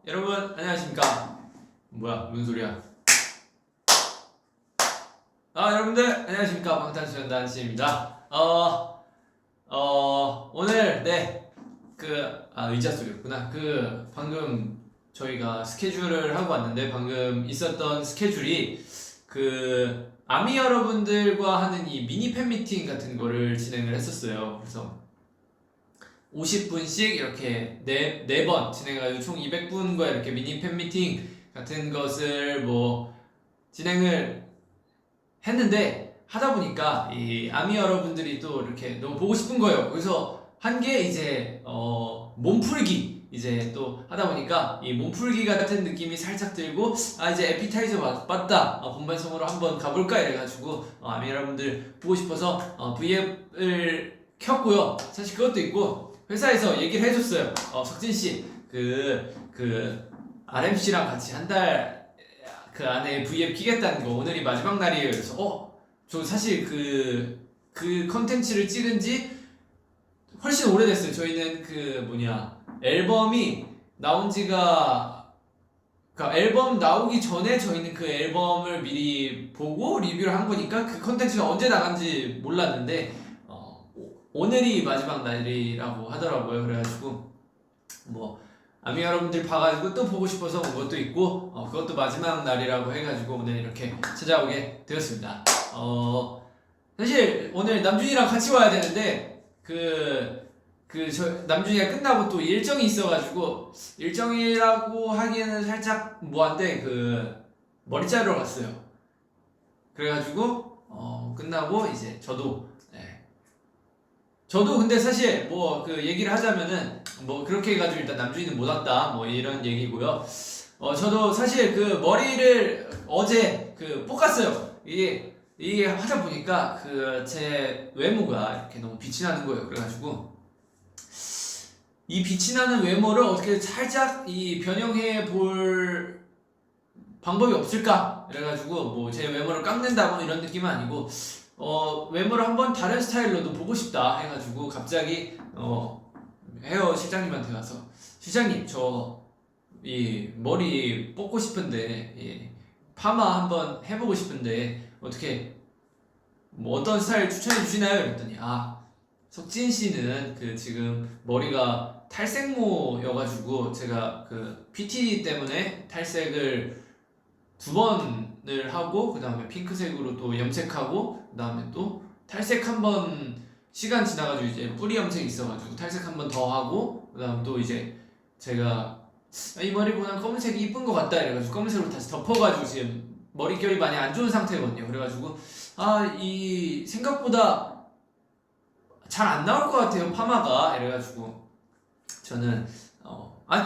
여러분 안녕하십니까? 뭐야 무슨 소리야? 여러분들 안녕하십니까? 방탄소년단 씨입니다. 오늘 의자 소리였구나. 방금 저희가 스케줄을 하고 왔는데 방금 있었던 스케줄이 아미 여러분들과 하는 이 미니 팬미팅 같은 거를 진행을 했었어요. 그래서 50분씩 이렇게 네 번 진행해가지고 총 200분과 이렇게 미니 팬미팅 같은 것을 진행을 했는데 하다 보니까 이 아미 여러분들이 또 이렇게 너무 보고 싶은 거예요. 그래서 한 게 이제 몸풀기 이제 또 하다 보니까 이 몸풀기 같은 느낌이 살짝 들고 이제 에피타이저 맞다 본방송으로 한번 가볼까 이래가지고 아미 여러분들 보고 싶어서 V앱을 켰고요. 사실 그것도 있고 회사에서 얘기를 해줬어요. 석진씨 RMC랑 같이 한 달 안에 V앱 키겠다는 거 오늘이 마지막 날이에요. 그래서 저 사실 그 컨텐츠를 찍은 지 훨씬 오래됐어요. 저희는 앨범이 나온 지가 앨범 나오기 전에 저희는 그 앨범을 미리 보고 리뷰를 한 거니까 그 컨텐츠가 언제 나간지 몰랐는데 오늘이 마지막 날이라고 하더라고요. 그래가지고 아미 여러분들 봐가지고 또 보고 싶어서 온 것도 있고 그것도 마지막 날이라고 해가지고 오늘 이렇게 찾아오게 되었습니다. 사실 오늘 남준이랑 같이 와야 되는데 남준이가 끝나고 또 일정이 있어가지고 일정이라고 하기에는 살짝 뭐한데 머리 자르러 갔어요. 그래가지고 끝나고 이제 저도 근데 사실 얘기를 하자면은 그렇게 해가지고 일단 남준이는 못 왔다 이런 얘기고요. 저도 사실 머리를 어제 볶았어요. 이게 하다 보니까 제 외모가 이렇게 너무 빛이 나는 거예요. 그래가지고 이 빛이 나는 외모를 어떻게 살짝 변형해 볼 방법이 없을까? 그래가지고 제 외모를 깎는다 이런 느낌은 아니고 외모를 한번 다른 스타일로도 보고 싶다 해가지고 갑자기 헤어 실장님한테 가서 실장님 저 이 머리 뽑고 싶은데 파마 한번 해보고 싶은데 어떻게 어떤 스타일 추천해 주시나요? 그랬더니 석진 씨는 지금 머리가 탈색모여가지고 제가 PT 때문에 탈색을 2번을 하고 그 다음에 핑크색으로 또 염색하고 그 다음에 또 탈색 한번 시간 지나가지고 이제 뿌리 염색 있어가지고 탈색 한번 더 하고 그 다음 또 이제 제가 이 머리보다 검은색이 이쁜 것 같다 이래가지고 검은색으로 다시 덮어가지고 지금 머릿결이 많이 안 좋은 상태거든요. 그래가지고 이 생각보다 잘 안 나올 것 같아요 파마가 이래가지고 저는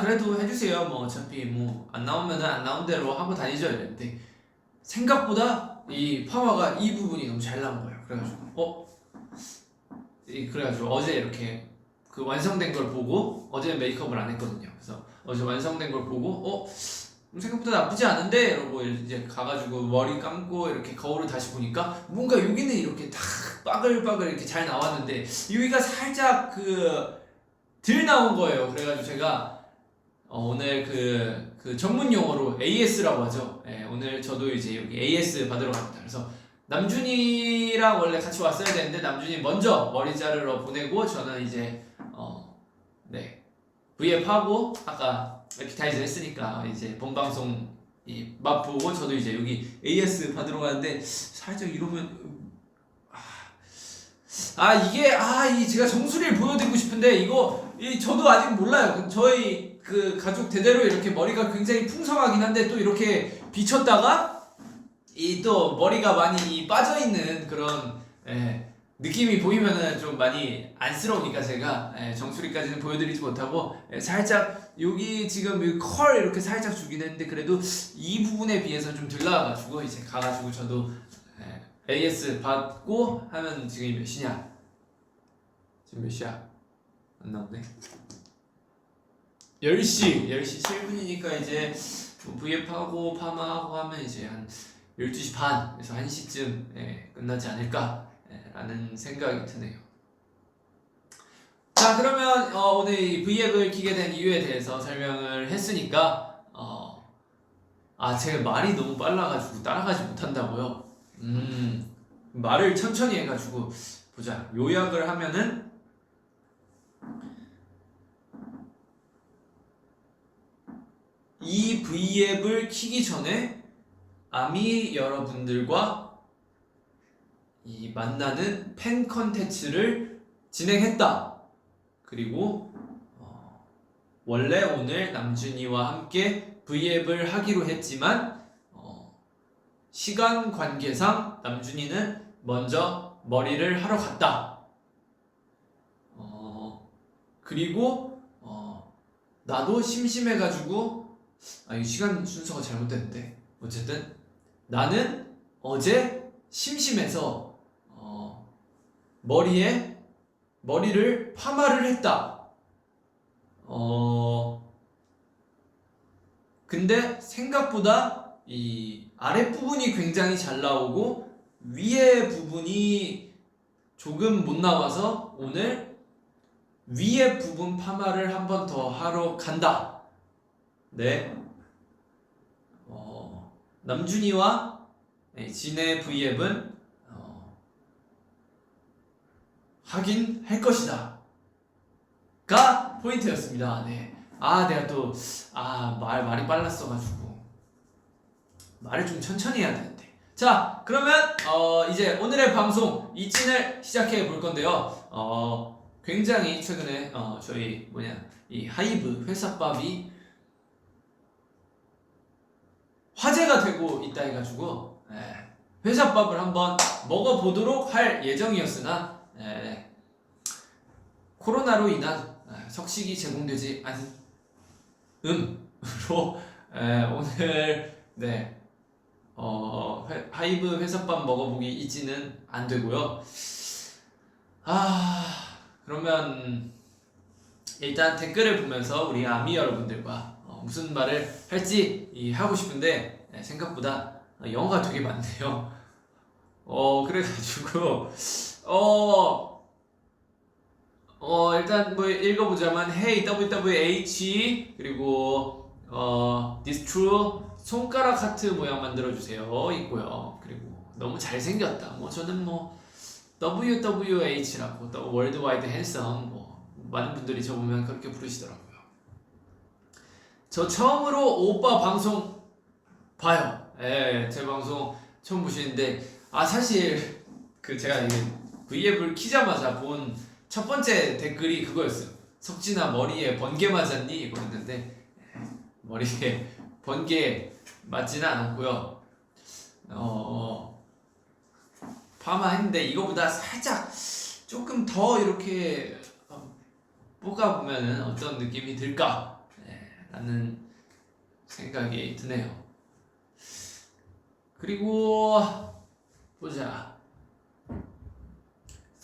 그래도 해주세요 어차피 안 나오면은 안 나온 대로 하고 다니죠 이랬는데 생각보다 이 파마가 이 부분이 너무 잘 나온 거예요. 그래가지고 어제 이렇게 완성된 걸 보고 어제는 메이크업을 안 했거든요. 그래서 어제 완성된 걸 보고 생각보다 나쁘지 않은데 이러고 이제 가가지고 머리 감고 이렇게 거울을 다시 보니까 뭔가 여기는 이렇게 딱 빠글빠글 이렇게 잘 나왔는데 여기가 살짝 덜 나온 거예요. 그래가지고 제가 오늘 전문 용어로 AS라고 하죠. 오늘 저도 이제 여기 AS 받으러 갑니다. 그래서 남준이랑 원래 같이 왔어야 되는데 남준이 먼저 머리 자르러 보내고 저는 이제 V앱 하고 아까 에피타이저 했으니까 이제 본방송 맛보고 저도 이제 여기 AS 받으러 가는데 살짝 이러면 이게 제가 정수리를 보여드리고 싶은데 저도 아직 몰라요. 저희 가족 대대로 이렇게 머리가 굉장히 풍성하긴 한데 또 이렇게 비쳤다가 또 머리가 많이 빠져있는 그런 느낌이 보이면은 좀 많이 안쓰러우니까 제가 정수리까지는 보여드리지 못하고 살짝 여기 지금 컬 이렇게 살짝 주긴 했는데 그래도 이 부분에 비해서 좀 덜 나와가지고 이제 가가지고 저도 AS 받고 하면 지금 몇 시냐? 지금 몇 시야? 안 나오네. 10시 7분이니까 이제 V앱하고 파마하고 하면 이제 한 12시 반에서 1시쯤 끝나지 않을까 라는 생각이 드네요. 자, 그러면 오늘 이 V앱을 키게 된 이유에 대해서 설명을 했으니까 제가 말이 너무 빨라가지고 따라가지 못한다고요. 말을 천천히 해가지고 보자. 요약을 하면은 이 V앱을 키기 전에 아미 여러분들과 이 만나는 팬 컨텐츠를 진행했다. 그리고 원래 오늘 남준이와 함께 V앱을 하기로 했지만 시간 관계상 남준이는 먼저 머리를 하러 갔다. 그리고 나도 심심해가지고 이 시간 순서가 잘못됐는데 어쨌든 나는 어제 심심해서 머리를 파마를 했다. 근데 생각보다 이 아랫부분이 굉장히 잘 나오고 위에 부분이 조금 못 나와서 오늘 위에 부분 파마를 한 번 더 하러 간다. 네. 남준이와 진의 V앱은 하긴 할 것이다. 가 포인트였습니다. 네. 내가 또 말이 빨랐어가지고 말을 좀 천천히 해야 되는데. 자, 그러면 이제 오늘의 방송 이찐을 시작해 볼 건데요. 굉장히 최근에 저희 이 하이브 회사밥이 화제가 되고 있다 해가지고 회사밥을 한번 먹어보도록 할 예정이었으나 코로나로 인한 석식이 제공되지 않음으로 오늘 하이브 회사밥 먹어보기 이지는 안 되고요. 그러면 일단 댓글을 보면서 우리 아미 여러분들과 무슨 말을 할지 하고 싶은데 생각보다 영어가 되게 많네요. 그래가지고 일단 뭐 읽어보자면 Hey WWH 그리고 This True 손가락 하트 모양 만들어주세요 있고요. 그리고 너무 잘생겼다. 저는 WWH라고 또 월드와이드 핸섬 많은 분들이 저 보면 그렇게 부르시더라고요. 저 처음으로 오빠 방송 봐요. 제 방송 처음 보시는데 사실 제가 V앱을 키자마자 본 첫 번째 댓글이 그거였어요. 석진아 머리에 번개 맞았니? 이거였는데 머리에 번개 맞지는 않았고요. 파마했는데 이거보다 살짝 조금 더 이렇게 볶아보면 어떤 느낌이 들까? 라는 생각이 드네요. 그리고 보자.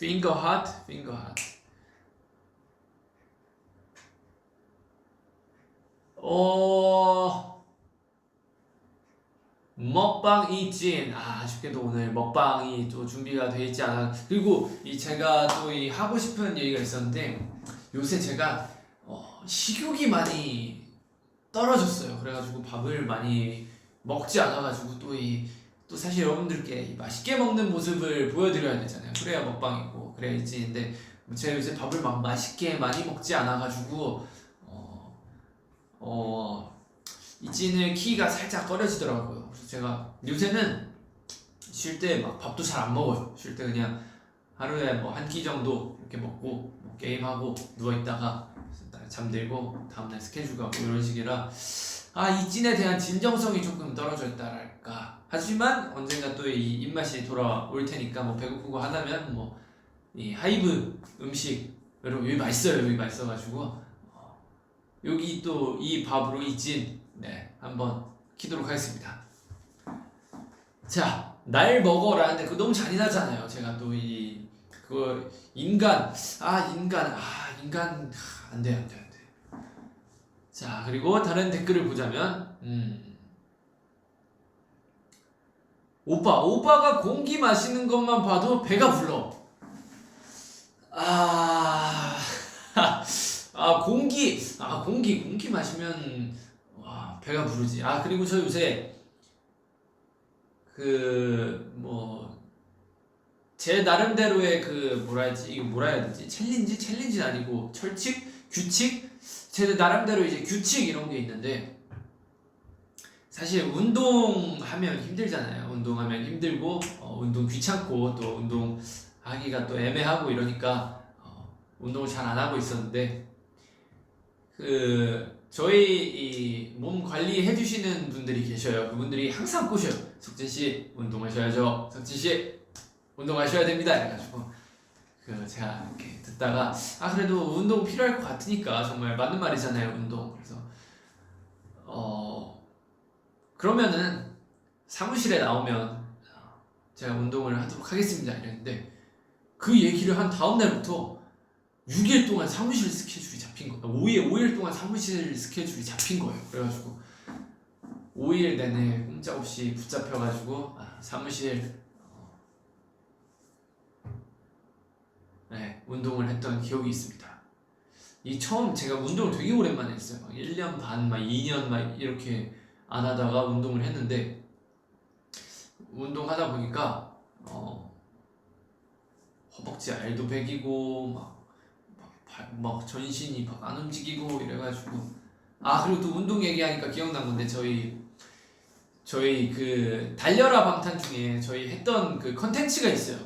Finger heart. 먹방 이찐. 아쉽게도 오늘 먹방이 또 준비가 되어 있지 않아. 그리고 제가 또 하고 싶은 얘기가 있었는데 요새 제가 식욕이 많이 떨어졌어요. 그래가지고 밥을 많이 먹지 않아가지고 또 사실 여러분들께 맛있게 먹는 모습을 보여드려야 되잖아요. 그래야 먹방이고 그래야 이찐인데 제가 요새 밥을 막 맛있게 많이 먹지 않아가지고 이찐을 키기가 살짝 꺼려지더라고요. 그래서 제가 요새는 쉴 때 막 밥도 잘 안 먹어요. 쉴 때 그냥 하루에 한 끼 정도 이렇게 먹고 게임하고 누워있다가 잠들고 다음날 스케줄 가고 이런 식이라 이찐에 대한 진정성이 조금 떨어져 있다랄까. 하지만 언젠가 또 이 입맛이 돌아올 테니까 배고프고 하다면 이 하이브 음식으로 여기 맛있어요. 여기 맛있어가지고 여기 또 이 밥으로 이찐 한번 키도록 하겠습니다. 자, 날 먹어라. 근데 그거 너무 잔인하잖아요. 제가 또 그거 인간 안 돼. 자, 그리고 다른 댓글을 보자면 오빠가 공기 마시는 것만 봐도 배가 불러. 공기 마시면 와 배가 부르지. 그리고 저 요새 제 나름대로의 이거 뭐라 해야 되지? 챌린지는 아니고 규칙? 제 나름대로 이제 규칙 이런 게 있는데, 사실 운동하면 힘들잖아요. 운동하면 힘들고 운동 귀찮고 또 운동하기가 또 애매하고 이러니까 운동을 잘 안 하고 있었는데, 저희 이 몸 관리해 주시는 분들이 계셔요. 그분들이 항상 꼬셔요. 석진 씨 운동하셔야죠. 석진 씨 운동하셔야 됩니다. 이래가지고 제가 이렇게 듣다가 그래도 운동 필요할 것 같으니까, 정말 맞는 말이잖아요. 운동. 그래서 그러면은 사무실에 나오면 제가 운동을 하도록 하겠습니다 이랬는데, 그 얘기를 한 다음 날부터 6일 동안 사무실 스케줄이 잡힌 거예요. 5일 동안 사무실 스케줄이 잡힌 거예요. 그래가지고 5일 내내 꼼짝없이 붙잡혀가지고 사무실 운동을 했던 기억이 있습니다. 처음 제가 운동을 되게 오랜만에 했어요. 1년 반, 2년 이렇게 안 하다가 운동을 했는데, 운동하다 보니까 허벅지 알도 배기고 막 전신이 막 안 움직이고 이래가지고. 그리고 또 운동 얘기하니까 기억난 건데, 저희 달려라 방탄 중에 저희 했던 컨텐츠가 있어요.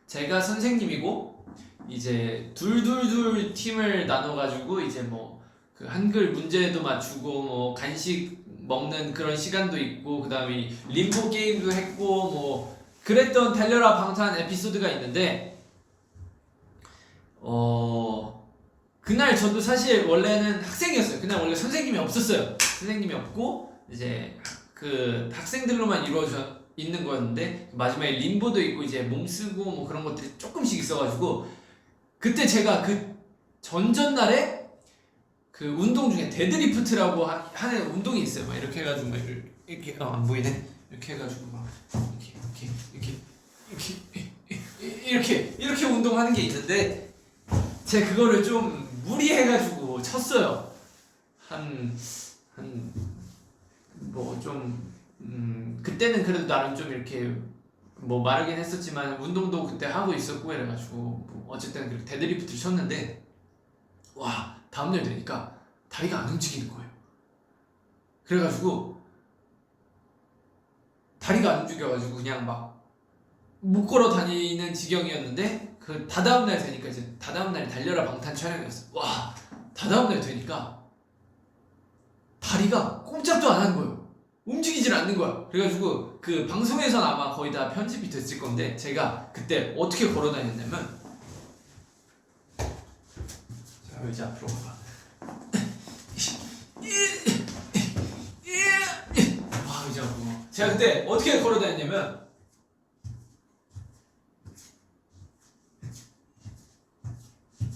제가 선생님이고 이제 둘 팀을 나눠가지고 이제 한글 문제도 맞추고 간식 먹는 그런 시간도 있고, 그 다음에 림보 게임도 했고 그랬던 달려라 방탄 에피소드가 있는데, 그날 저도 사실 원래는 학생이었어요. 그날 원래 선생님이 없었어요. 선생님이 없고 이제 학생들로만 이루어져 있는 거였는데, 마지막에 림보도 있고 이제 몸 쓰고 그런 것들이 조금씩 있어가지고, 그때 제가 전전날에 운동 중에 데드리프트라고 하는 운동이 있어요. 막 이렇게 해가지고 이렇게 안 보이네. 이렇게 해가지고 막 이렇게 운동하는 게 있는데, 제가 그거를 좀 무리해가지고 쳤어요. 그때는 그래도 나름 좀 이렇게 마르긴 했었지만 운동도 그때 하고 있었고 이래가지고 어쨌든 그렇게 데드리프트를 쳤는데, 와 다음날 되니까 다리가 안 움직이는 거예요. 그래가지고 다리가 안 움직여가지고 그냥 막 못 걸어 다니는 지경이었는데, 다다음날 되니까 이제 다다음날이 달려라 방탄 촬영이었어. 와 다다음날 되니까 다리가 꼼짝도 안 하는 거예요. 움직이질 않는 거야. 그래가지고 방송에서는 아마 거의 다 편집이 됐을 건데, 제가 그때 어떻게 걸어 다녔냐면, 자 이제 앞으로 가봐. 이제 앞으로. 제가 그때 어떻게 걸어 다녔냐면,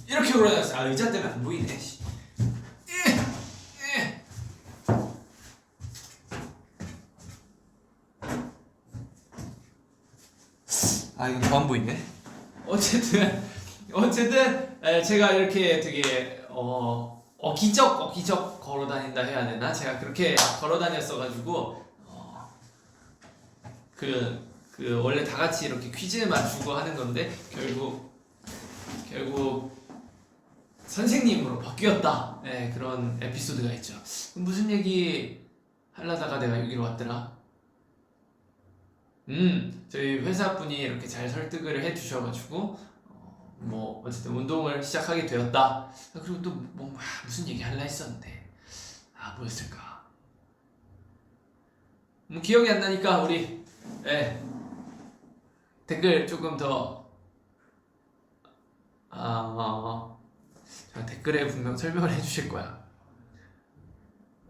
이렇게 걸어 다녔어요. 의자 때문에 안 보이네. 이거 더 안 보이네. 어쨌든 제가 이렇게 되게 어기적 걸어 다닌다 해야 되나? 제가 그렇게 걸어 다녔어가지고 원래 다 같이 이렇게 퀴즈 맞추고 하는 건데, 결국 선생님으로 바뀌었다. 그런 에피소드가 있죠. 무슨 얘기 하려다가 내가 여기로 왔더라. 저희 회사분이 이렇게 잘 설득을 해주셔가지고 어쨌든 운동을 시작하게 되었다. 그리고 또 무슨 얘기 하려 했었는데 뭐였을까? 기억이 안 나니까 우리 댓글 조금 더 댓글에 분명 설명을 해주실 거야.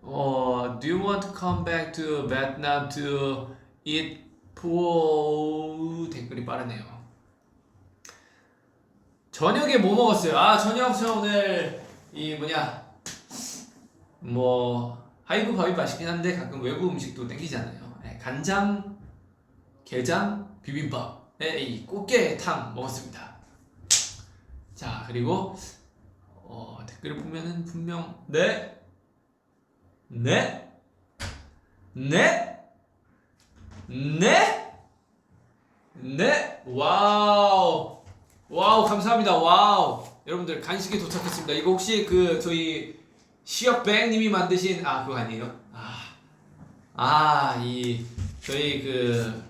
Do you want to come back to Vietnam to eat po? 댓글이 빠르네요. 저녁에 뭐 먹었어요? 저녁 저 오늘 하이브 밥이 맛있긴 한데 가끔 외국 음식도 땡기잖아요. 간장, 게장, 비빔밥에 이 꽃게탕 먹었습니다. 자, 그리고 댓글을 보면은 분명 네? 네? 네? 네? 네? 와우. 와우, 감사합니다. 와우. 여러분들 간식이 도착했습니다. 이거 혹시 그 저희 시역뱅님이 만드신 그거 아니에요? 이 저희 그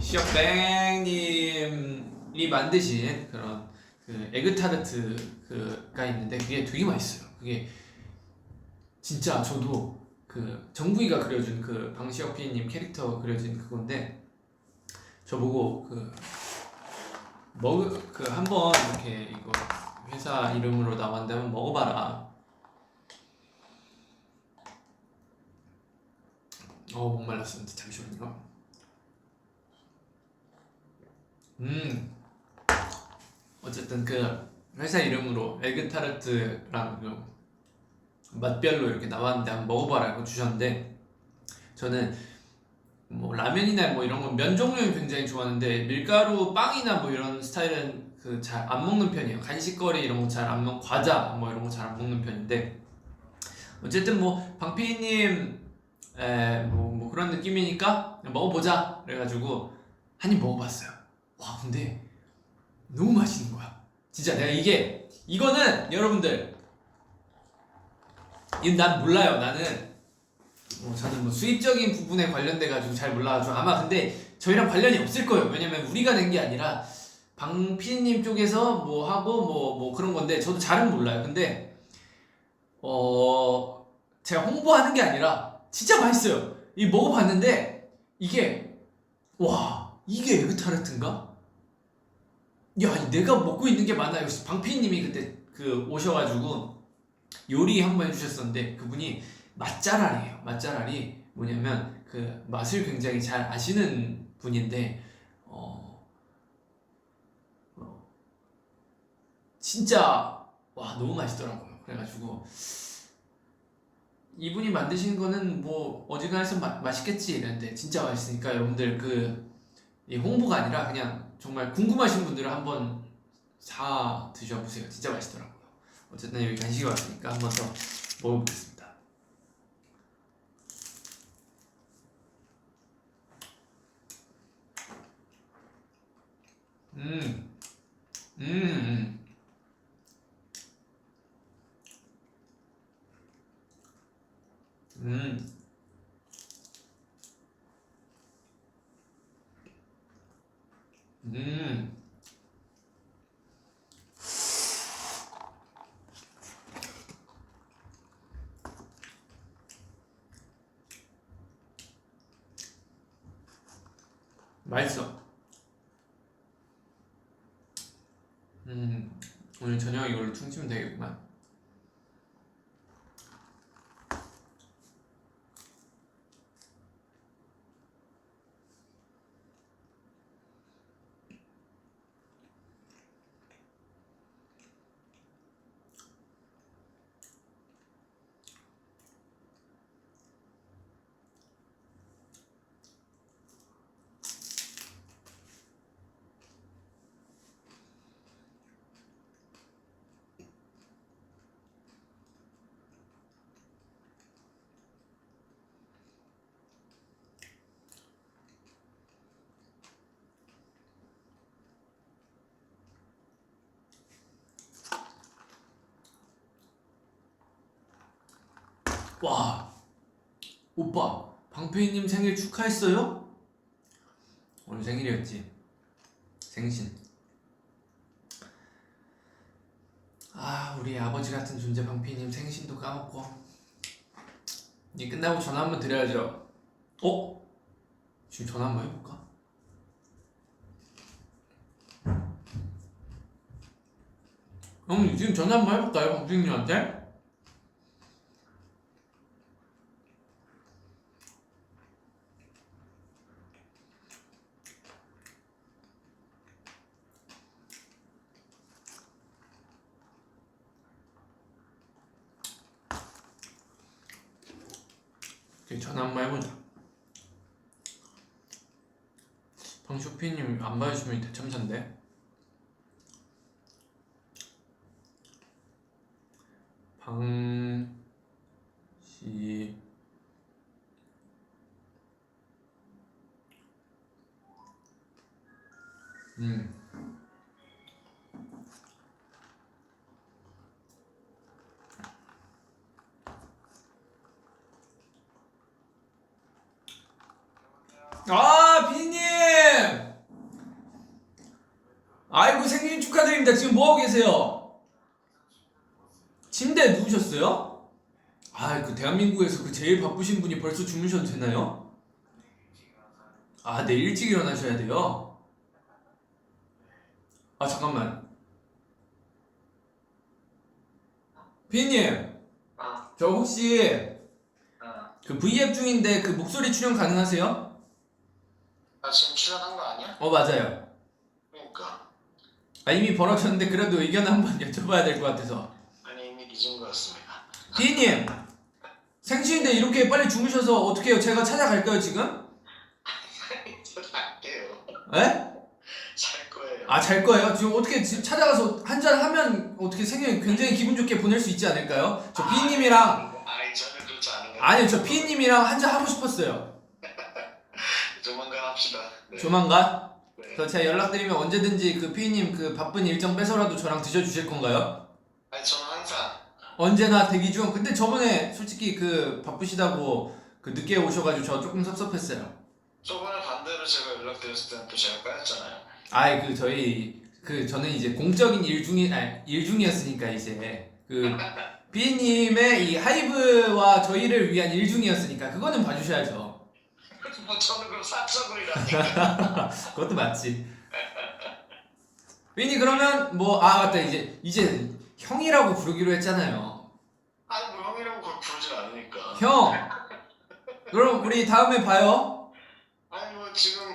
시역뱅님이 만드신 그런 그 에그타르트가 있는데 그게 되게 맛있어요. 그게 진짜 저도 그 정부이가 그려준 그 방시혁 PD님 캐릭터 그려진 그건데 저보고 한번 이렇게 이거 회사 이름으로 나왔는데 한번 먹어봐라. 목말랐습니다. 잠시만요. 어쨌든 그 회사 이름으로 에그타르트랑 맛별로 이렇게 나왔는데 한번 먹어봐라고 주셨는데 저는 뭐 라면이나 뭐 이런 건 면 종류는 굉장히 좋아하는데 밀가루 빵이나 뭐 이런 스타일은 그 잘 안 먹는 편이에요. 간식거리 이런 거 잘 안 먹, 과자 뭐 이런 거 잘 안 먹는 편인데 어쨌든 뭐 방피디님 뭐 그런 느낌이니까 먹어보자 그래가지고 한 입 먹어봤어요. 와 근데 너무 맛있는 거야. 진짜 내가 이거는 여러분들 난 몰라요. 저는 뭐 수입적인 부분에 관련돼 가지고 잘 몰라가지고 아마 근데 저희랑 관련이 없을 거예요. 왜냐면 우리가 낸 게 아니라 방 PD님 쪽에서 뭐 하고 뭐 그런 건데 저도 잘은 몰라요. 근데 제가 홍보하는 게 아니라 진짜 맛있어요. 이 먹어봤는데 이게 에그타르트인가? 야 내가 먹고 있는 게 맞나? 역시 방 PD님이 그때 그 오셔가지고 요리 한번 해주셨었는데 그분이 맛잘알이에요. 맛잘알이 뭐냐면 그 맛을 굉장히 잘 아시는 분인데 진짜 너무 맛있더라고요. 그래가지고 이분이 만드신 거는 뭐 어지간해서 맛있겠지 이랬는데 진짜 맛있으니까 여러분들 이 홍보가 아니라 그냥 정말 궁금하신 분들은 한번 사 드셔보세요. 진짜 맛있더라고요. 어쨌든 여기 간식이 왔으니까 한번 더 먹어보겠습니다. 맛있어. 오늘 저녁 이걸로 퉁치면 되겠구만. 와, 오빠, 방패희님 생일 축하했어요? 오늘 생일이었지. 생신. 우리 아버지 같은 존재 방패희님 생신도 까먹고. 이제 끝나고 전화 한번 드려야죠. 지금 전화 한번 해볼까? 형, 지금 전화 한번 해볼까요, 방패희님한테? 전화 한번 해보자. 방쇼피님 안 봐주시면 대참사인데. 강시 비님! 아이고, 생일 축하드립니다. 지금 뭐하고 계세요? 침대에 누우셨어요? 그 대한민국에서 그 제일 바쁘신 분이 벌써 주무셔도 되나요? 내일 일찍 일어나셔야 돼요? 잠깐만. 비님, 저 혹시 그 V앱 중인데 그 목소리 출연 가능하세요? 지금 출연한 거 아니야? 맞아요. 그러니까. 이미 벌어졌는데 그래도 의견 한번 여쭤봐야 될 것 같아서. 아니 이미 늦은 거였습니다. 비님, 생신인데 이렇게 빨리 주무셔서 어떻게 해요? 제가 찾아갈까요 지금? 잘게요. 에? 잘 거예요. 잘 거예요? 지금 어떻게 지금 찾아가서 한잔 하면 어떻게 생일 굉장히 기분 좋게 보낼 수 있지 않을까요? 저 비님이랑 저는 그렇지 않은 거. 아니요, 저 비님이랑 한잔 하고 싶었어요. 조만간 합시다. 네. 조만간? 네. 그럼 제가 연락드리면 언제든지 그 피디님 그 바쁜 일정 빼서라도 저랑 드셔주실 건가요? 저는 항상. 언제나 대기 중. 근데 저번에 솔직히 그 바쁘시다고 그 늦게 오셔가지고 저 조금 섭섭했어요. 저번에 반대로 제가 연락드렸을 때는 또 제가 까였잖아요. 저는 이제 공적인 일 중이었으니까 이제 그 피디님의 이 하이브와 저희를 위한 일 중이었으니까 그거는 봐주셔야죠. 뭐 저는 그럼 사적으로라니까. 그것도 맞지. 피디 그러면 맞다, 이제 형이라고 부르기로 했잖아요. 뭐 형이라고 그걸 부르진 않으니까. 형, 그럼 우리 다음에 봐요. 뭐 지금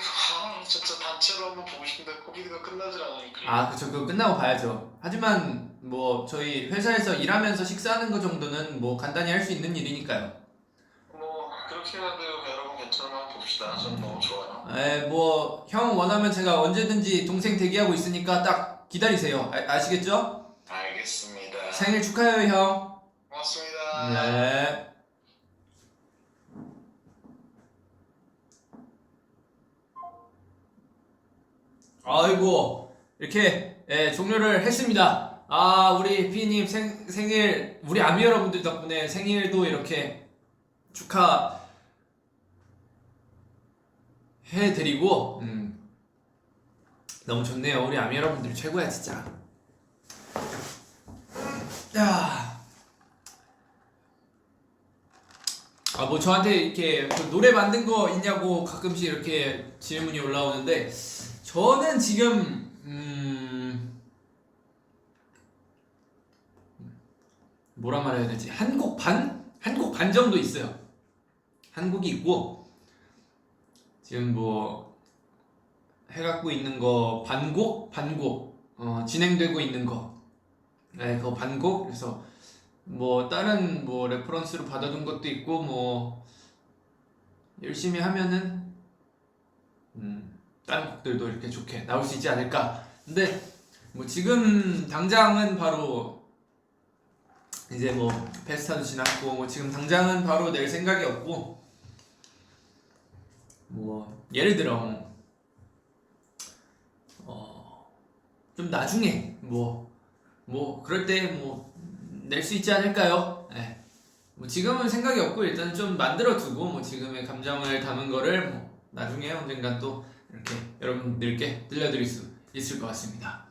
진짜 단체로 한번 보고 싶은데 코비드가 끝나질 않으니까. 그쵸, 그거 끝나고 봐야죠. 하지만 저희 회사에서 일하면서 식사하는 거 정도는 간단히 할 수 있는 일이니까요. 그렇게 해도 여러분 괜찮으면 한번 봅시다. 저는 너무 좋아요. 형 원하면 제가 언제든지 동생 대기하고 있으니까 딱 기다리세요. 아시겠죠? 알겠습니다. 생일 축하해요, 형. 고맙습니다. 네. 아이고, 이렇게 종료를 했습니다. 우리 피디님 생일, 우리 아미 여러분들 덕분에 생일도 이렇게 축하해드리고 너무 좋네요. 우리 아미 여러분들 최고야 진짜. 저한테 이렇게 노래 만든 거 있냐고 가끔씩 이렇게 질문이 올라오는데 저는 지금 뭐라 말해야 되지? 한 곡 반 정도 있어요. 한 곡이 있고 지금 해갖고 있는 거 반곡 진행되고 있는 거 그거 반곡. 그래서 다른 레퍼런스로 받아둔 것도 있고 열심히 하면은 다른 곡들도 이렇게 좋게 나올 수 있지 않을까. 근데 지금 당장은 바로 이제 페스타도 지났고 지금 당장은 바로 낼 생각이 없고 예를 들어 좀 나중에 그럴 때 낼 수 있지 않을까요? 네. 지금은 생각이 없고 일단 좀 만들어 두고 지금의 감정을 담은 거를 나중에 언젠간 또 이렇게 여러분들께 들려드릴 수 있을 것 같습니다.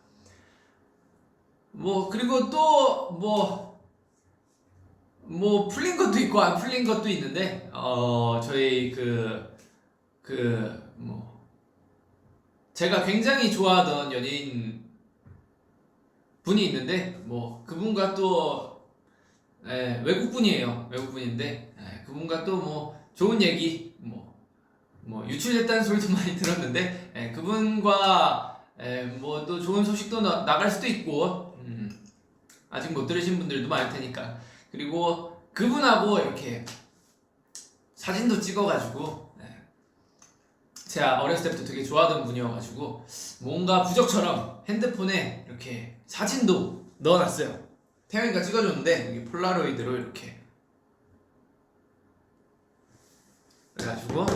그리고 또 풀린 것도 있고 안 풀린 것도 있는데 저희 제가 굉장히 좋아하던 연예인 분이 있는데 그분과 또 외국분이에요. 외국분인데 그분과 또 좋은 얘기 유출됐다는 소리도 많이 들었는데 그분과 또 좋은 소식도 나갈 수도 있고 아직 못 들으신 분들도 많을 테니까. 그리고 그분하고 이렇게 사진도 찍어가지고 제가 어렸을 때부터 되게 좋아하던 분이어가지고 뭔가 부적처럼 핸드폰에 이렇게 사진도 넣어놨어요. 태영이가 찍어줬는데 이게 폴라로이드로 이렇게 그래가지고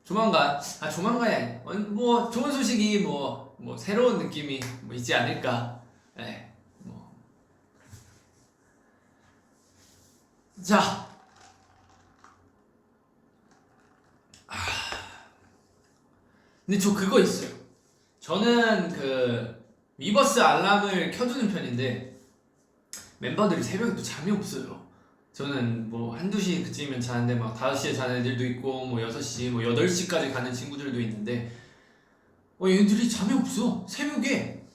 조만간이 뭐 좋은 소식이 뭐 새로운 느낌이 뭐 있지 않을까. 네, 뭐. 자, 근데 저 그거 있어요. 저는 그 위버스 알람을 켜두는 편인데 멤버들이 새벽에 또 잠이 없어요. 저는 뭐 한두 시 그쯤이면 자는데 막 5시에 자는 애들도 있고 뭐 6시 뭐 8시까지 가는 친구들도 있는데 얘들이 잠이 없어. 새벽에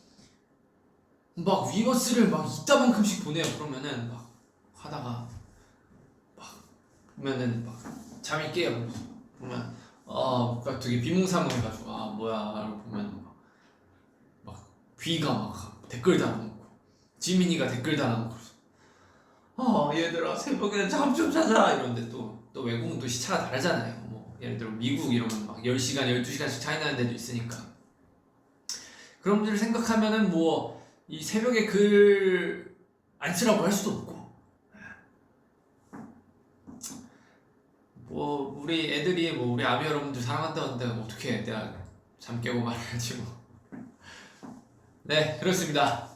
막 위버스를 막 이따만큼씩 보내요. 그러면은 막 하다가 막 보면은 막 잠이 깨요. 보면 그러니까 되게 비몽사몽해가지고 뭐야 이러고 보면 막 귀가 막 댓글 달아놓고 지민이가 댓글 달아놓고 얘들아 새벽에 잠 좀 자자 이러는데 또 외국은 또 시차가 다르잖아요. 뭐 예를 들어 미국 이러면 막 10시간 12시간씩 차이 나는 데도 있으니까 그런 분들을 생각하면은 뭐 이 새벽에 글 안 쓰라고 할 수도 없고 뭐 우리 애들이 뭐 우리 아미 여러분들 사랑한다는데 어떻게 내가 잠 깨고 말해야지 뭐. 네, 그렇습니다.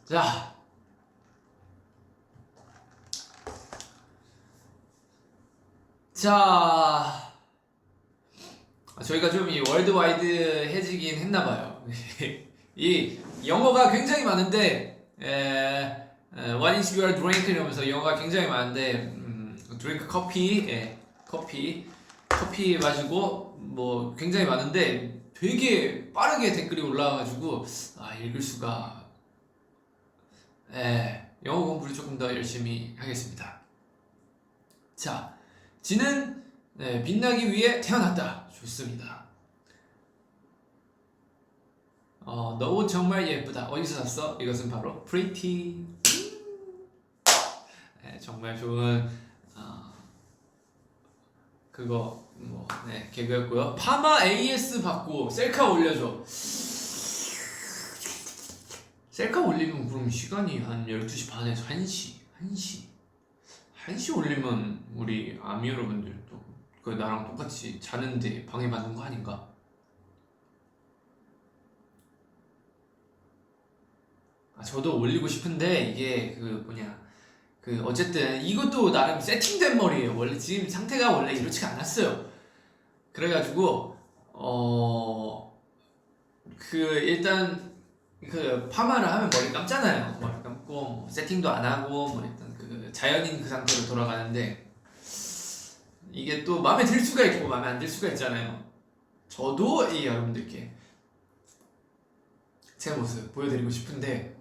자, 저희가 좀 이 월드와이드해지긴 했나봐요. 이 영어가 굉장히 많은데, What is your drink? 이러면서 영어가 굉장히 많은데, drink 커피, 커피 마시고, 뭐 굉장히 많은데, 되게 빠르게 댓글이 올라와가지고, 읽을 수가, 영어 공부를 조금 더 열심히 하겠습니다. 자, 지는 빛나기 위해 태어났다. 좋습니다. 너 옷 정말 예쁘다. 어디서 샀어? 이것은 바로 Pretty. 정말 좋은 그거 개그였고요. 파마 AS 받고 셀카 올려줘. 셀카 올리면 그럼 시간이 한 12시 반에서 1시 올리면 우리 아미 여러분들도 그 나랑 똑같이 자는데 방해받는 거 아닌가? 저도 올리고 싶은데 이게 어쨌든 이것도 나름 세팅된 머리예요. 원래 지금 상태가 원래 이렇지가 않았어요. 그래가지고 일단 파마를 하면 머리 감잖아요. 머리 감고 뭐 세팅도 안 하고 뭐 일단 자연인 그 상태로 돌아가는데 이게 또 마음에 들 수가 있고 마음에 안 들 수가 있잖아요. 저도 여러분들께 제 모습 보여드리고 싶은데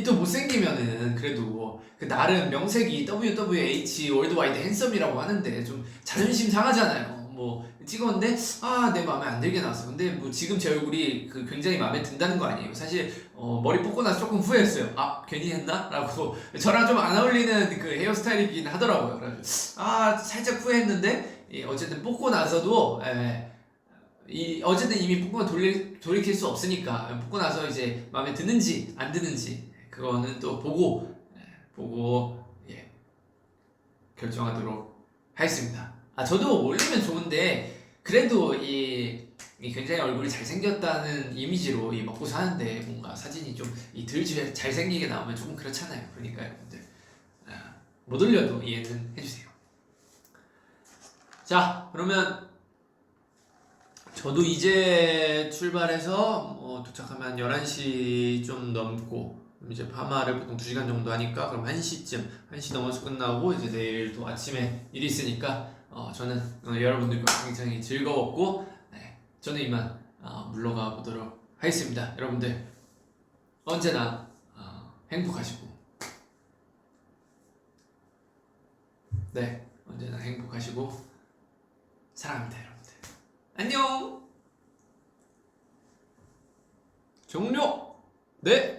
또 못생기면은 그래도 나름 명색이 WWH 월드와이드 핸섬이라고 하는데 좀 자존심 상하잖아요. 뭐 찍었는데 내 마음에 안 들게 나왔어. 근데 뭐 지금 제 얼굴이 굉장히 마음에 든다는 거 아니에요. 사실 머리 뽑고 나서 조금 후회했어요. 괜히 했나? 라고 저랑 좀 안 어울리는 그 헤어스타일이긴 하더라고요. 그래가지고 살짝 후회했는데 어쨌든 뽑고 나서도 어쨌든 이미 뽑고 돌이킬 수 없으니까 뽑고 나서 이제 마음에 드는지 안 드는지 그거는 또 보고 결정하도록 하겠습니다. 저도 올리면 좋은데 그래도 이 굉장히 얼굴이 잘생겼다는 이미지로 먹고 사는데 뭔가 사진이 좀 덜 잘생기게 나오면 조금 그렇잖아요. 그러니까 여러분들 못 올려도 이해는 해주세요. 자, 그러면 저도 이제 출발해서 도착하면 11시 좀 넘고 이제 파마를 보통 2시간 정도 하니까 그럼 1시 넘어서 끝나고 이제 내일 또 아침에 일이 있으니까 저는 여러분들과 굉장히 즐거웠고 저는 이만 물러가 보도록 하겠습니다. 여러분들 언제나 행복하시고 언제나 행복하시고 사랑합니다. 여러분들 안녕. 종료. 네.